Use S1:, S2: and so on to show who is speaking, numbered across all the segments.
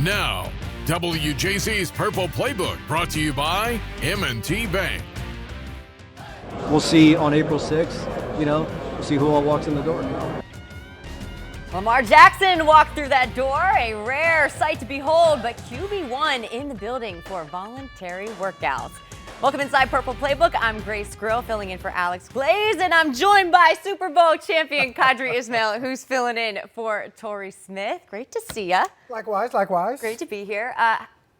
S1: Now, WJC's Purple Playbook brought to you by M&T Bank.
S2: We'll see on April 6th, we'll see who all walks in the door.
S3: Lamar Jackson walked through that door, a rare sight to behold, but QB1 in the building for voluntary workouts. Welcome inside Purple Playbook. I'm Grace Grill, filling in for Alex Glaze, and I'm joined by Super Bowl champion Qadry Ismail, who's filling in for Torrey Smith. Great to see ya.
S4: Likewise.
S3: Great to be here.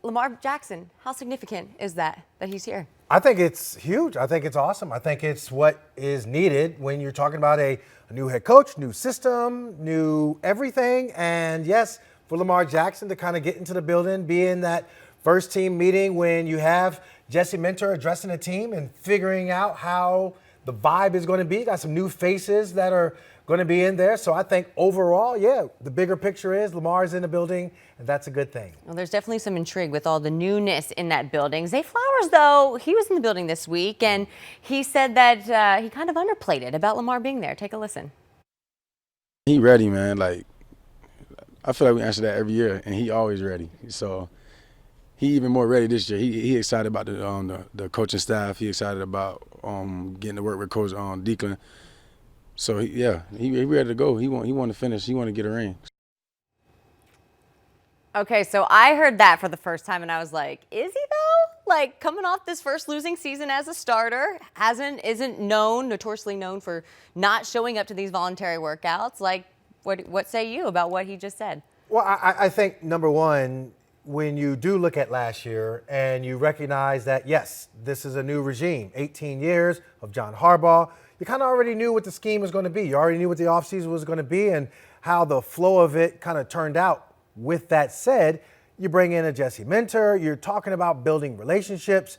S3: Lamar Jackson, how significant is that he's here?
S4: I think it's huge. I think it's awesome. I think it's what is needed when you're talking about a new head coach, new system, new everything. And yes, for Lamar Jackson to kind of get into the building, be in that first team meeting when you have Jesse Minter addressing the team and figuring out how the vibe is going to be. Got some new faces that are going to be in there. So I think overall, the bigger picture is Lamar's in the building, and that's a good thing.
S3: Well, there's definitely some intrigue with all the newness in that building. Zay Flowers, though, he was in the building this week, and he said that he kind of underplayed it about Lamar being there. Take a listen.
S5: He ready, man. Like, I feel like we answer that every year, and he always ready. So he even more ready this year. He excited about the coaching staff. He excited about getting to work with Coach Declan. So he ready to go. He want to finish. He want to get a ring.
S3: Okay, so I heard that for the first time, and I was like, is he though? Like, coming off this first losing season as a starter, isn't notoriously known for not showing up to these voluntary workouts. Like, what say you about what he just said?
S4: Well, I think, number one, when you do look at last year and you recognize that, yes, this is a new regime, 18 years of John Harbaugh, you kind of already knew what the scheme was going to be. You already knew what the offseason was going to be and how the flow of it kind of turned out. With that said, you bring in a Jesse Minter. You're talking about building relationships.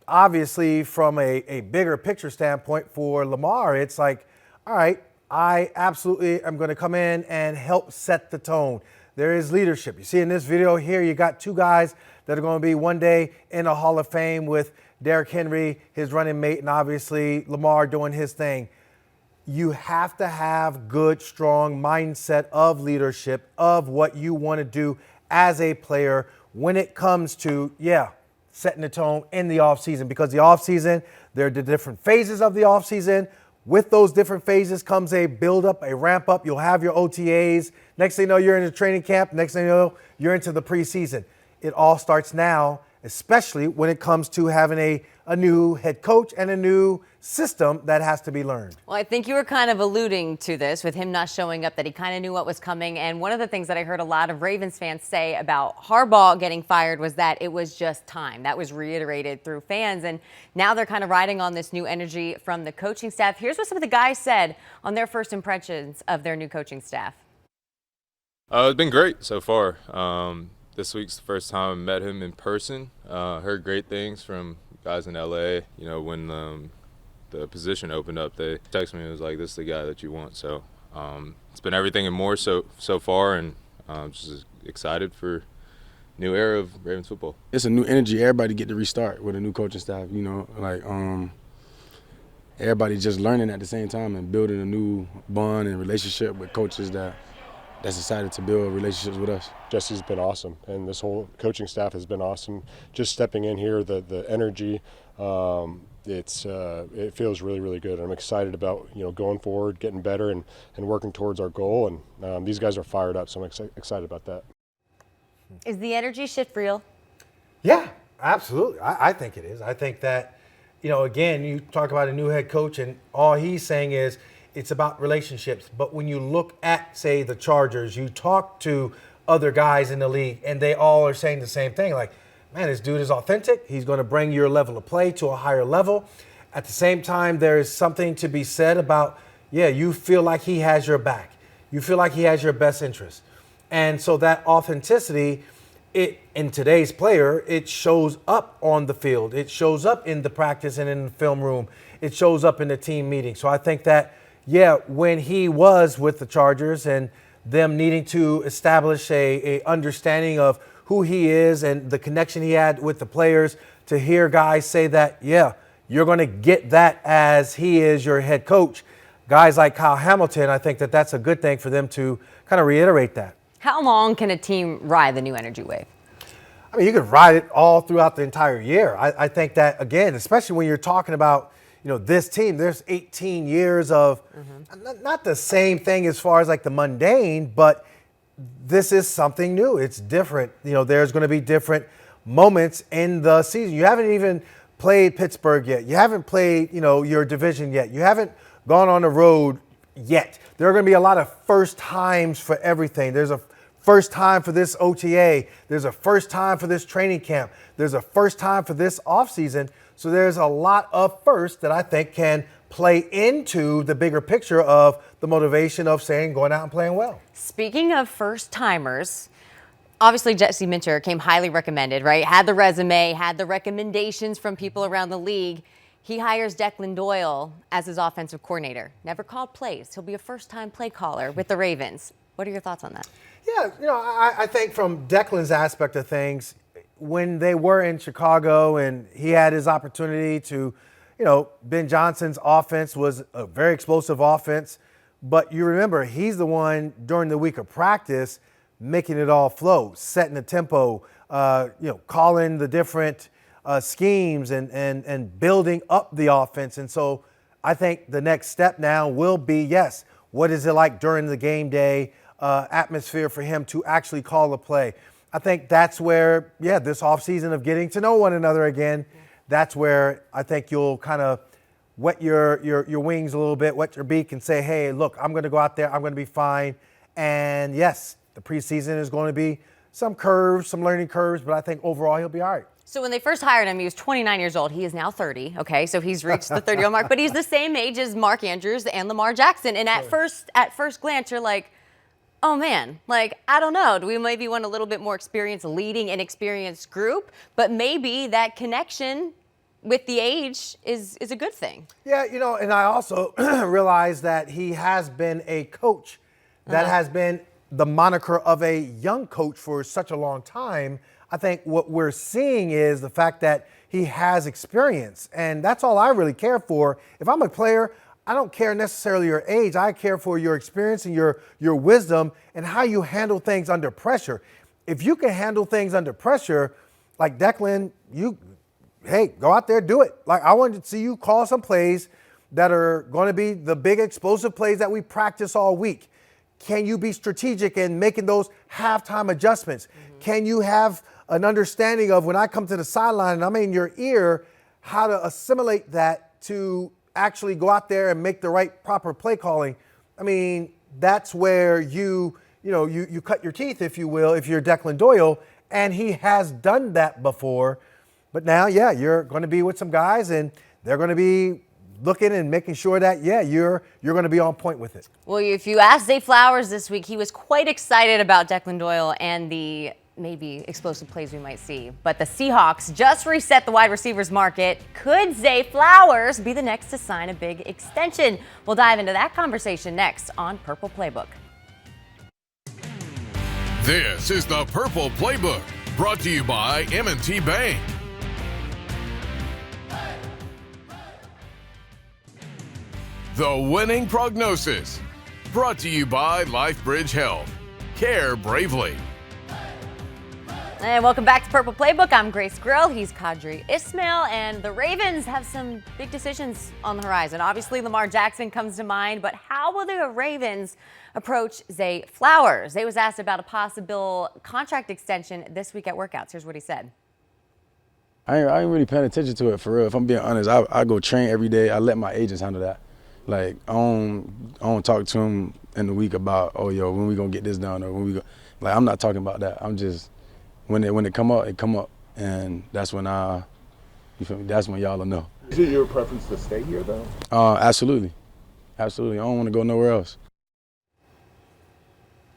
S4: Obviously from a bigger picture standpoint for Lamar, it's like, all right, I absolutely am going to come in and help set the tone. There is leadership. You see in this video here, you got two guys that are going to be one day in a Hall of Fame with Derrick Henry, his running mate, and obviously Lamar doing his thing. You have to have good, strong mindset of leadership, of what you want to do as a player when it comes to, setting the tone in the offseason. Because the offseason, there are the different phases of the offseason. With those different phases comes a build-up, a ramp-up. You'll have your OTAs. Next thing you know, you're in the training camp. Next thing you know, you're into the preseason. It all starts now, especially when it comes to having a new head coach and a new system that has to be learned.
S3: Well, I think you were kind of alluding to this with him not showing up, that he kind of knew what was coming. And one of the things that I heard a lot of Ravens fans say about Harbaugh getting fired was that it was just time. That was reiterated through fans. And now they're kind of riding on this new energy from the coaching staff. Here's what some of the guys said on their first impressions of their new coaching staff.
S6: It's been great so far. This week's the first time I met him in person. Heard great things from guys in LA. When the position opened up, they texted me and was like, "This is the guy that you want." So it's been everything and more so far, and just excited for new era of Ravens football.
S5: It's a new energy. Everybody get to restart with a new coaching staff. Everybody just learning at the same time and building a new bond and relationship with coaches that's excited to build relationships with us.
S7: Jesse's been awesome, and this whole coaching staff has been awesome. Just stepping in here, the energy, it feels really, really good. I'm excited about going forward, getting better, and working towards our goal. And these guys are fired up, so I'm excited about that.
S3: Is the energy shift real?
S4: Yeah, absolutely. I think it is. I think that, again, you talk about a new head coach, and all he's saying is, it's about relationships. But when you look at, say, the Chargers, you talk to other guys in the league, and they all are saying the same thing. Like, man, this dude is authentic. He's going to bring your level of play to a higher level. At the same time, there is something to be said about, you feel like he has your back. You feel like he has your best interest. And so that authenticity, in today's player, it shows up on the field. It shows up in the practice and in the film room. It shows up in the team meeting. So I think that, when he was with the Chargers and them needing to establish a understanding of who he is and the connection he had with the players, to hear guys say that, you're going to get that as he is your head coach. Guys like Kyle Hamilton, I think that that's a good thing for them to kind of reiterate that.
S3: How long can a team ride the new energy wave?
S4: I mean, you could ride it all throughout the entire year. I think that, again, especially when you're talking about, this team, there's 18 years of not the same thing as far as like the mundane, but this is something new. It's different. There's going to be different moments in the season. You haven't even played Pittsburgh yet. You haven't played, your division yet. You haven't gone on the road yet. There are going to be a lot of first times for everything. There's a first time for this OTA. There's a first time for this training camp. There's a first time for this offseason. So there's a lot of firsts that I think can play into the bigger picture of the motivation of saying going out and playing well.
S3: Speaking of first timers, obviously Jesse Minter came highly recommended, right? Had the resume, had the recommendations from people around the league. He hires Declan Doyle as his offensive coordinator. Never called plays. He'll be a first-time play caller with the Ravens. What are your thoughts on that?
S4: Yeah, I think from Declan's aspect of things, when they were in Chicago and he had his opportunity to, Ben Johnson's offense was a very explosive offense. But you remember, he's the one during the week of practice making it all flow, setting the tempo, calling the different schemes and building up the offense. And so I think the next step now will be, yes, what is it like during the game day atmosphere for him to actually call a play? I think that's where, this offseason of getting to know one another again, that's where I think you'll kind of wet your wings a little bit, wet your beak and say, hey, look, I'm going to go out there. I'm going to be fine. And, yes, the preseason is going to be some curves, some learning curves, but I think overall he'll be all right.
S3: So when they first hired him, he was 29 years old. He is now 30, okay? So he's reached the 30-year mark, but he's the same age as Mark Andrews and Lamar Jackson. And at first glance, you're like, oh, man, I don't know. Do we maybe want a little bit more experience leading an experienced group? But maybe that connection with the age is a good thing. Yeah,
S4: and I also realize that he has been a coach that has been the moniker of a young coach for such a long time. I think what we're seeing is the fact that he has experience, and that's all I really care for. If I'm a player, I don't care necessarily your age. I care for your experience and your wisdom and how you handle things under pressure. If you can handle things under pressure, like Declan, hey, go out there, do it. I wanted to see you call some plays that are going to be the big explosive plays that we practice all week. Can you be strategic in making those halftime adjustments? Mm-hmm. Can you have an understanding of when I come to the sideline and I'm in your ear, how to assimilate that to actually go out there and make the right proper play calling? I mean, that's where you cut your teeth, if you will, if you're Declan Doyle, and he has done that before. But now, you're going to be with some guys and they're going to be looking and making sure that, you're going to be on point with it.
S3: Well, if you asked Zay Flowers this week, he was quite excited about Declan Doyle and the maybe explosive plays we might see. But the Seahawks just reset the wide receivers market. Could Zay Flowers be the next to sign a big extension? We'll dive into that conversation next on Purple Playbook.
S1: This is the Purple Playbook, brought to you by M&T Bank. The Winning Prognosis, brought to you by LifeBridge Health. Care bravely.
S3: And welcome back to Purple Playbook. I'm Grace Grill. He's Qadry Ismail. And the Ravens have some big decisions on the horizon. Obviously, Lamar Jackson comes to mind. But how will the Ravens approach Zay Flowers? Zay was asked about a possible contract extension this week at workouts. Here's what he said.
S5: I ain't really paying attention to it, for real. If I'm being honest, I go train every day. I let my agents handle that. I don't talk to them in the week about, when we gonna get this done, or when we go. I'm not talking about that. I'm just, when it come up, it come up, and that's when you feel me? That's when y'all will know.
S8: Is it your preference to stay here, though?
S5: Absolutely. I don't want to go nowhere else.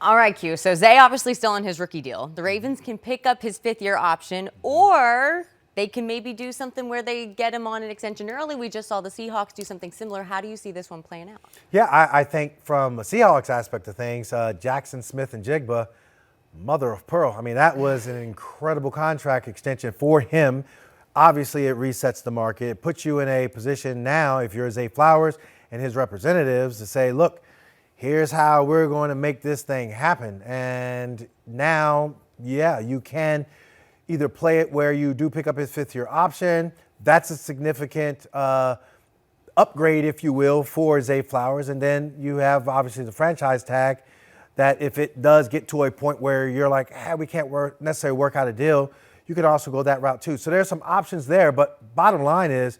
S3: All right, Q. So Zay obviously still on his rookie deal. The Ravens can pick up his fifth-year option, or they can maybe do something where they get him on an extension early. We just saw the Seahawks do something similar. How do you see this one playing out?
S4: Yeah, I think from a Seahawks aspect of things, Jackson, Smith, and Jigba, mother of pearl. I mean, that was an incredible contract extension for him. Obviously, it resets the market. It puts you in a position now, if you're Zay Flowers and his representatives, to say, look, here's how we're going to make this thing happen. And now, yeah, you can either play it where you do pick up his fifth-year option. That's a significant upgrade, if you will, for Zay Flowers. And then you have, obviously, the franchise tag that if it does get to a point where you're like, we can't necessarily work out a deal, you could also go that route too. So there's some options there. But bottom line is,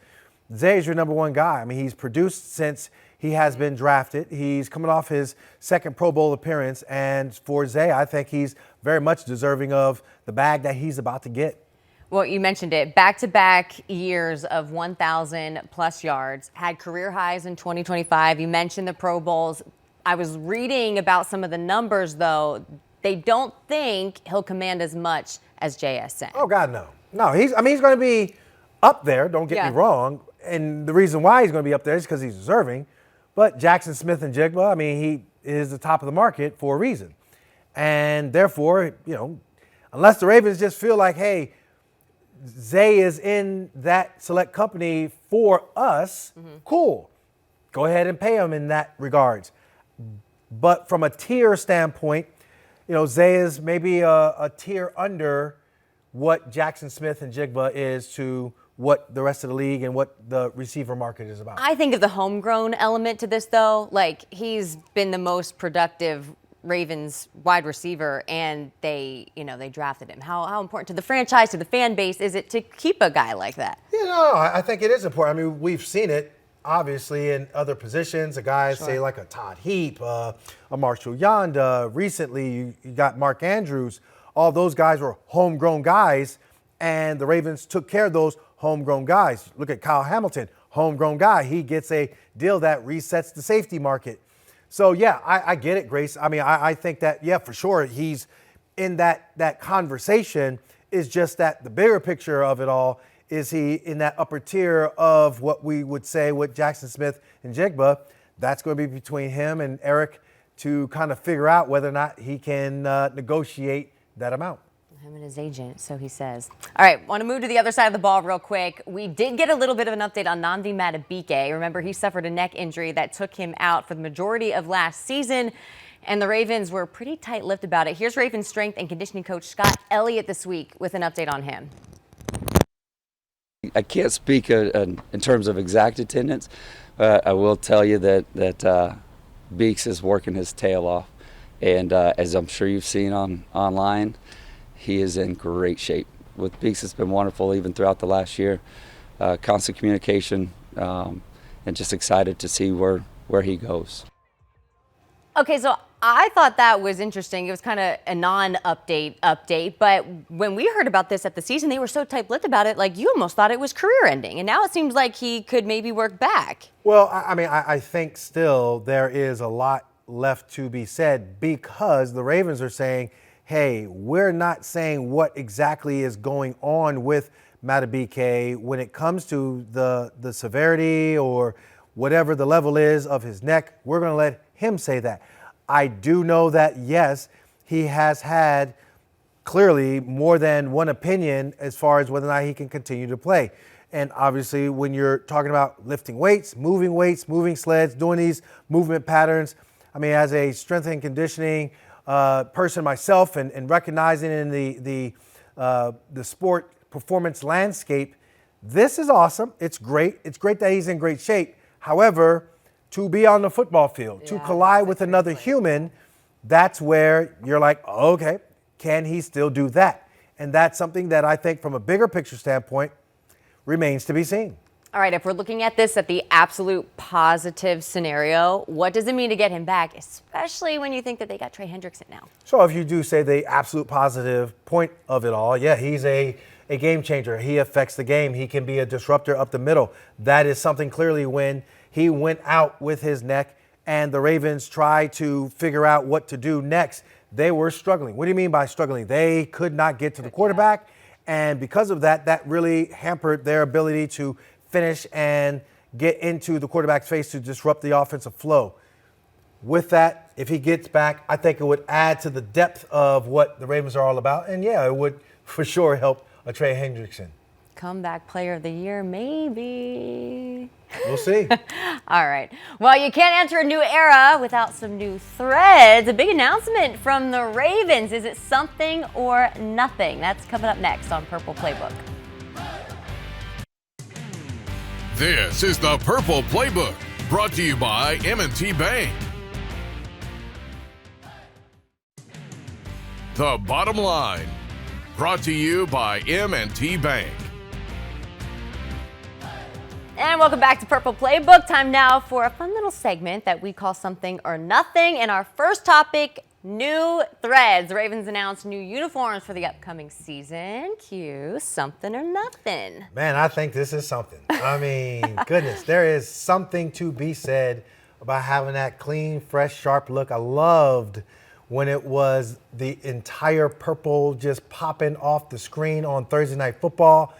S4: Zay is your number one guy. I mean, he's produced since he has been drafted. He's coming off his second Pro Bowl appearance. And for Zay, I think he's very much deserving of the bag that he's about to get.
S3: Well, you mentioned it. Back-to-back years of 1,000-plus yards. Had career highs in 2025. You mentioned the Pro Bowls. I was reading about some of the numbers, though. They don't think he'll command as much as JSN.
S4: Oh, God, no. No, he's going to be up there, don't get me wrong. And the reason why he's going to be up there is because he's deserving. But Jackson Smith and Jigba, I mean, he is the top of the market for a reason. And therefore, unless the Ravens just feel like, hey, Zay is in that select company for us, cool. Go ahead and pay him in that regards. But from a tier standpoint, Zay is maybe a tier under what Jackson Smith and Jigba is to what the rest of the league and what the receiver market is about.
S3: I think of the homegrown element to this, though. Like, he's been the most productive Ravens wide receiver, and they drafted him. How important to the franchise, to the fan base, is it to keep a guy like that?
S4: I think it is important. I mean, we've seen it, obviously, in other positions. A guy, say, like a Todd Heap, a Marshall Yanda. Recently, you got Mark Andrews. All those guys were homegrown guys, and the Ravens took care of those homegrown guys. Look at Kyle Hamilton, homegrown guy. He gets a deal that resets the safety market. So, yeah, I get it, Grace. I mean, I think that, for sure, he's in that conversation. Is just that the bigger picture of it all, is he in that upper tier of what we would say with Jackson Smith and Jigba? That's going to be between him and Eric to kind of figure out whether or not he can negotiate that amount.
S3: Him and his agent, so he says. All right, want to move to the other side of the ball real quick. We did get a little bit of an update on Nnamdi Madubuike. Remember, he suffered a neck injury that took him out for the majority of last season, and the Ravens were pretty tight-lipped about it. Here's Ravens strength and conditioning coach Scott Elliott this week with an update on him.
S9: I can't speak in terms of exact attendance. I will tell you that Beeks is working his tail off, and as I'm sure you've seen online, he is in great shape. With Beeks, it's been wonderful even throughout the last year. Constant communication, and just excited to see where he goes.
S3: Okay, so I thought that was interesting. It was kind of a non-update, but when we heard about this at the season, they were so tight-lipped about it, like you almost thought it was career-ending, and now it seems like he could maybe work back.
S4: Well, I mean, I think still there is a lot left to be said because the Ravens are saying, hey, we're not saying what exactly is going on with Madubuike when it comes to the severity or whatever the level is of his neck. We're going to let him say that. I do know that, yes, he has had clearly more than one opinion as far as whether or not he can continue to play. And obviously, when you're talking about lifting weights, moving sleds, doing these movement patterns, I mean, as a strength and conditioning person myself and recognizing in the sport performance landscape, this is awesome. It's great. It's great that he's in great shape. However, to be on the football field, to collide with another human, that's where you're like, okay, can he still do that? And that's something that I think from a bigger picture standpoint remains to be seen.
S3: All right, if we're looking at this at the absolute positive scenario, what does it mean to get him back, especially when you think that they got Trey Hendrickson now?
S4: So if you do say the absolute positive point of it all, yeah, he's a game changer. He affects the game. He can be a disruptor up the middle. That is something clearly when he went out with his neck and the Ravens tried to figure out what to do next. They were struggling. What do you mean by struggling? They could not get to the quarterback. And because of that, that really hampered their ability to finish and get into the quarterback's face to disrupt the offensive flow. With that, if he gets back, I think it would add to the depth of what the Ravens are all about. And yeah, it would for sure help a Trey Hendrickson.
S3: Comeback Player of the Year? Maybe.
S4: We'll see.
S3: All right. Well, you can't enter a new era without some new threads. A big announcement from the Ravens. Is it something or nothing? That's coming up next on Purple Playbook.
S1: This is the Purple Playbook, brought to you by M&T Bank. The Bottom Line, brought to you by M&T Bank.
S3: And welcome back to Purple Playbook. Time now for a fun little segment that we call Something or Nothing. And our first topic, new threads. The Ravens announced new uniforms for the upcoming season. Cue Something or Nothing.
S4: Man, I think this is something. I mean, goodness, there is something to be said about having that clean, fresh, sharp look. I loved when it was the entire purple just popping off the screen on Thursday Night Football.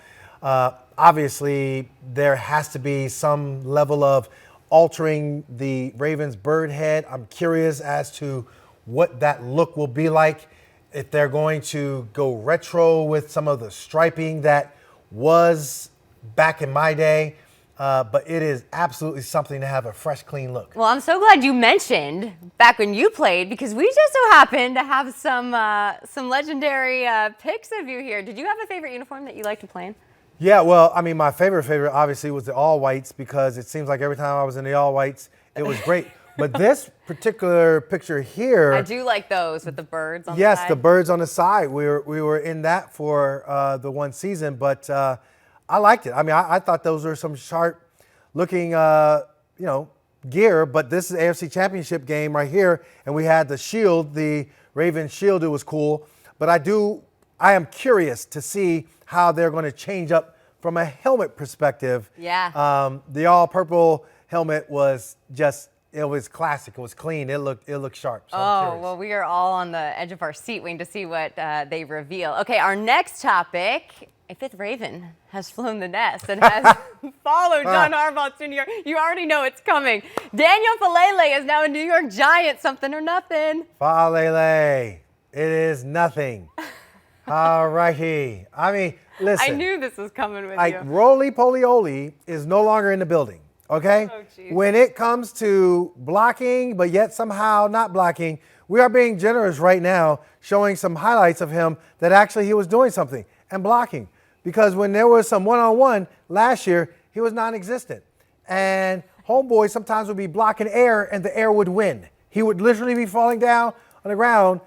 S4: Obviously, there has to be some level of altering the Ravens bird head. I'm curious as to what that look will be like, if they're going to go retro with some of the striping that was back in my day. But it is absolutely something to have a fresh, clean look.
S3: Well, I'm so glad you mentioned back when you played, because we just so happened to have some legendary pics of you here. Did you have a favorite uniform that you liked to play in?
S4: Yeah, well, I mean, my favorite obviously was the all whites, because it seems like every time I was in the all whites, it was great. But this particular picture here,
S3: I do like those with the birds on the
S4: yes,
S3: side.
S4: the birds on the side. We were in that for the one season, but I liked it. I mean, I thought those were some sharp looking, gear. But this is the AFC Championship game right here, and we had the shield, the Ravens shield. It was cool. But I am curious to see how they're going to change up from a helmet perspective.
S3: Yeah.
S4: The all purple helmet was it was classic. It was clean. It looked sharp. So I'm curious.
S3: Well, we are all on the edge of our seat waiting to see what they reveal. Okay, our next topic. A fifth Raven has flown the nest and has followed John Harbaugh to New York. You already know it's coming. Daniel Faalele is now a New York Giant. Something or nothing.
S4: Faalele. It is nothing. All righty. I mean, listen.
S3: I knew this was coming with
S4: like
S3: you.
S4: Roly-poly-oly is no longer in the building, okay?
S3: Oh, geez.
S4: When it comes to blocking, but yet somehow not blocking, we are being generous right now, showing some highlights of him that actually he was doing something and blocking. Because when there was some one-on-one last year, he was non-existent. And homeboy sometimes would be blocking air, and the air would win. He would literally be falling down on the ground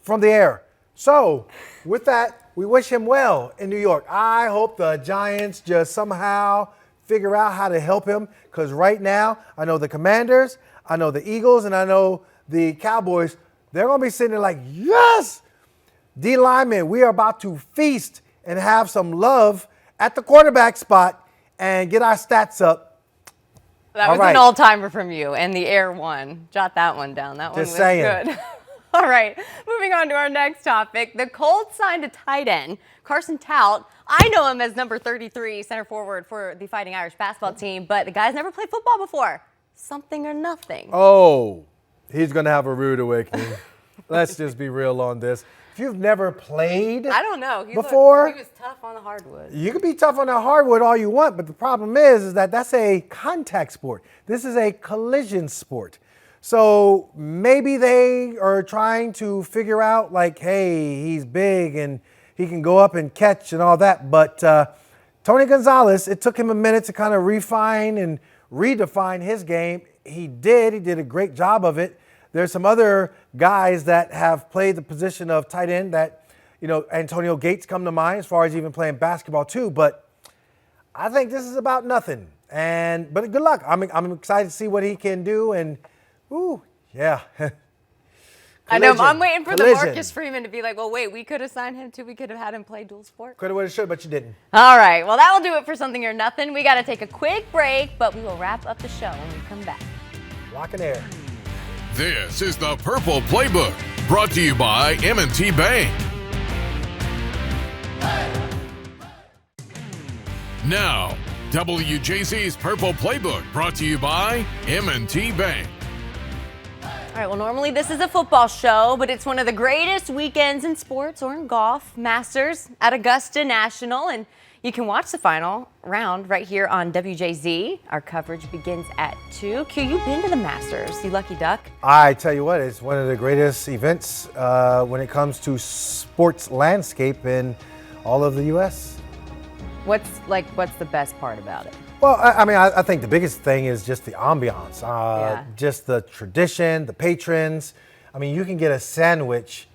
S4: from the air. So, with that, we wish him well in New York. I hope the Giants just somehow figure out how to help him, because right now, I know the Commanders, I know the Eagles, and I know the Cowboys, they're going to be sitting there like, yes! D lineman, we are about to feast and have some love at the quarterback spot and get our stats up.
S3: That was an all-timer from you, and the air one. Jot that one down. That one was good. All right, moving on to our next topic. The Colts signed a tight end, Carson Tout. I know him as number 33, center forward for the Fighting Irish basketball team, but the guy's never played football before. Something or nothing.
S4: Oh, he's going to have a rude awakening. Let's just be real on this. If you've never played
S3: I don't know.
S4: before,
S3: he was tough on the hardwood.
S4: You can be tough on the hardwood all you want, but the problem is that that's a contact sport. This is a collision sport. So maybe they are trying to figure out, like, hey, he's big and he can go up and catch and all that. But Tony Gonzalez, it took him a minute to kind of refine and redefine his game. He did a great job of it. There's some other guys that have played the position of tight end that, Antonio Gates come to mind as far as even playing basketball too. But I think this is about nothing. But good luck. I'm excited to see what he can do. And, ooh, yeah.
S3: I know. I'm waiting for the Marcus Freeman to be like, well, wait, we could have signed him too. We could have had him play dual sport.
S4: Could have, would have, should, but you didn't.
S3: All right. Well, that will do it for Something or Nothing. We got to take a quick break, but we will wrap up the show when we come back.
S4: Lock and air.
S1: This is the Purple Playbook, brought to you by M&T Bank. Now, WJZ's Purple Playbook, brought to you by M&T Bank.
S3: All right, well, normally this is a football show, but it's one of the greatest weekends in sports or in golf. Masters at Augusta National, and you can watch the final round right here on WJZ. Our coverage begins at 2. Q, you've been to the Masters, you lucky duck.
S4: I tell you what, it's one of the greatest events when it comes to sports landscape in all of the U.S.
S3: What's the best part about it?
S4: Well, I think the biggest thing is just the ambiance, just the tradition, the patrons. I mean, you can get a sandwich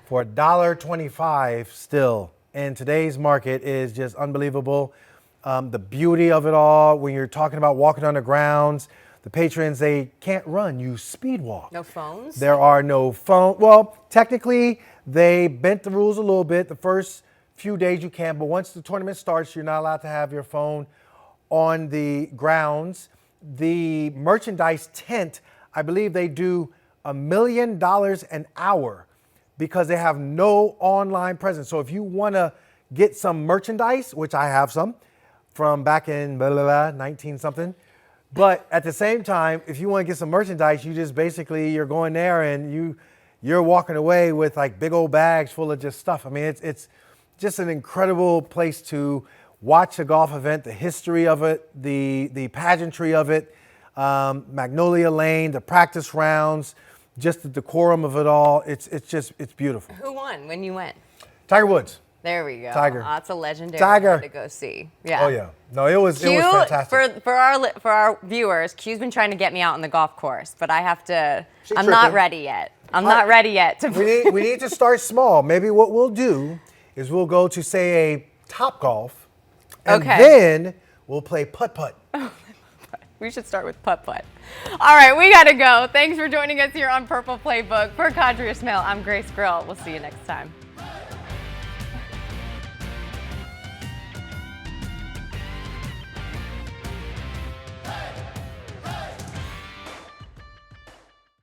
S4: for $1.25 still. And today's market is just unbelievable. The beauty of it all, when you're talking about walking on the grounds, the patrons, they can't run, you speed walk.
S3: No phones?
S4: There are no phones. Well, technically, they bent the rules a little bit. The first few days you can, but once the tournament starts, you're not allowed to have your phone on the grounds. The merchandise tent, I believe they do $1 million an hour because they have no online presence. So if you want to get some merchandise, which I have some from back in 19 something, but at the same time, if you want to get some merchandise, you just basically, you're going there and you're walking away with like big old bags full of just stuff. I mean, it's just an incredible place to watch a golf event, the history of it, the pageantry of it, Magnolia Lane, the practice rounds, just the decorum of it all. It's beautiful.
S3: Who won when you went?
S4: Tiger Woods.
S3: There we go.
S4: Tiger.
S3: That's a legendary
S4: Tiger.
S3: one to go see. Yeah.
S4: Oh yeah. No, it was fantastic.
S3: For our viewers, Q's been trying to get me out on the golf course, but I have to.
S4: She's
S3: I'm not
S4: tripping.
S3: ready yet. I'm not ready yet.
S4: We need to start small. Maybe what we'll do is we'll go to, say, a Top Golf, and then we'll play putt-putt.
S3: We should start with putt-putt. All right, we got to go. Thanks for joining us here on Purple Playbook. For Qadry, Ismail, I'm Grace Grill. We'll see you next time.